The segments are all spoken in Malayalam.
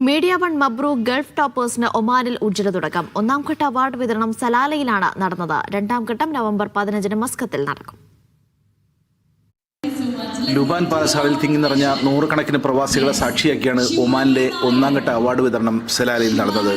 മീഡിയ വൺ മബ്രൂക്ക് ഗൾഫ് ടോപ്പേഴ്സിന് ഒമാനിൽ ഉജ്ജ്വല തുടക്കം. ഒന്നാം ഘട്ട അവാർഡ് വിതരണം സലാലയിലാണ് നടന്നത്. രണ്ടാം ഘട്ടം നവംബർ 15 മസ്കത്തിൽ നടക്കും. ലുബാൻ പാലസാവിൽ തിങ്ങി നിറഞ്ഞ നൂറുകണക്കിന് പ്രവാസികളെ സാക്ഷിയാക്കിയാണ് ഒമാനിലെ ഒന്നാം ഘട്ട അവാർഡ് വിതരണം സലാലയിൽ നടന്നത്.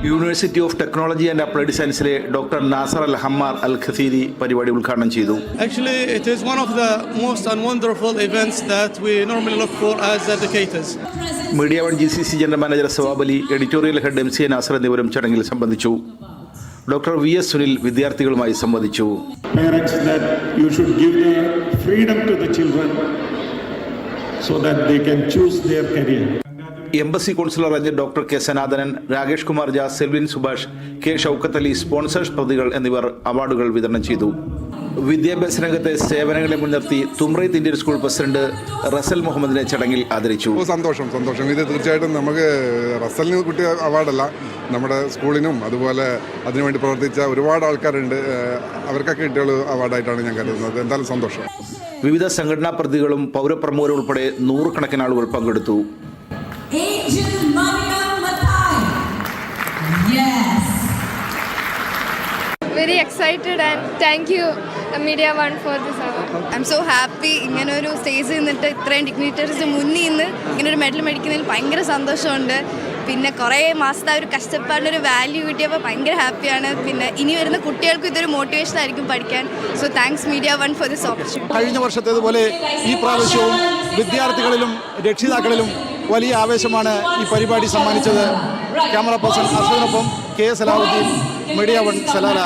University of technology and applied സയൻസിലെ doctor Nasser al Hammar al Khasiri പരിപാടി ഉദ്ഘാടനം ചെയ്തു. Actually, it is one of the most and wonderful events that we normally look for as educators. Media one GCC general manager Sawab Ali, editorial head MCA Nasar എന്നിവരും ചടങ്ങിൽ സംബന്ധിച്ചു. ഡോക്ടർ VS സുനിൽ വിദ്യാർത്ഥികളുമായി സംവദിച്ചു. Parents, that you should give the freedom to the children so that they can choose their career. Embassy consular അഞ്ച് ഡോക്ടർ കെ സനാതനൻ, രാകേഷ് കുമാർ ജാ, സെൽവിൻ സുഭാഷ്, കെ ഷൗക്കത്ത് അലി, സ്പോൺസേഴ്സ് പ്രതികൾ എന്നിവർ അവാർഡുകൾ വിതരണം ചെയ്തു. വിദ്യാഭ്യാസ രംഗത്തെ സേവനങ്ങളെ മുൻനിർത്തി തുമ്രൈത്ത് ഇന്ത്യൻ സ്കൂൾ പ്രസിഡന്റ് റസൽ മുഹമ്മദിനെ ചടങ്ങിൽ ആദരിച്ചു. സന്തോഷം. ഇത് തീർച്ചയായിട്ടും നമുക്ക് റസലിന് കിട്ടിയ അവാർഡല്ല, നമ്മുടെ സ്കൂളിനും അതുപോലെ അതിനുവേണ്ടി പ്രവർത്തിച്ച ഒരുപാട് ആൾക്കാരുണ്ട്, അവർക്കൊക്കെ കിട്ടിയ അവാർഡായിട്ടാണ് ഞാൻ കരുതുന്നത്. എന്തായാലും സന്തോഷം. വിവിധ സംഘടനാ പ്രതികളും പൗരപ്രമുഖരും ഉൾപ്പെടെ നൂറുകണക്കിന് ആളുകൾ പങ്കെടുത്തു. Very excited and thank you Media One for this award. I'm so happy. ഇങ്ങനെ ഒരു സ്റ്റേജിൽ നിന്നിട്ട് ഇത്രയും ഡിഗ്നിറ്ററീസിന് മുന്നിൽ നിന്ന് ഇങ്ങനെ ഒരു മെഡൽ മേടിക്കുന്നതിൽ ഭയങ്കര സന്തോഷമുണ്ട്. പിന്നെ കുറേ മാസത്തെ ഒരു കഷ്ടപ്പാടിൻ്റെ ഒരു വാല്യൂ കിട്ടിയപ്പോൾ ഭയങ്കര ഹാപ്പിയാണ്. പിന്നെ ഇനി വരുന്ന കുട്ടികൾക്കും ഇതൊരു മോട്ടിവേഷൻ ആയിരിക്കും പഠിക്കാൻ. So thanks media one for this opportunity. കഴിഞ്ഞ വർഷത്തേതുപോലെ ഈ പ്രാവശ്യവും വിദ്യാർത്ഥികളിലും രക്ഷിതാക്കളിലും വലിയ ആവേശമാണ് ഈ പരിപാടി സമ്മാനിച്ചത്. ക്യാമറ പേഴ്സൺ അർഷദിനൊപ്പം KS Salahuddin, media one Salalah.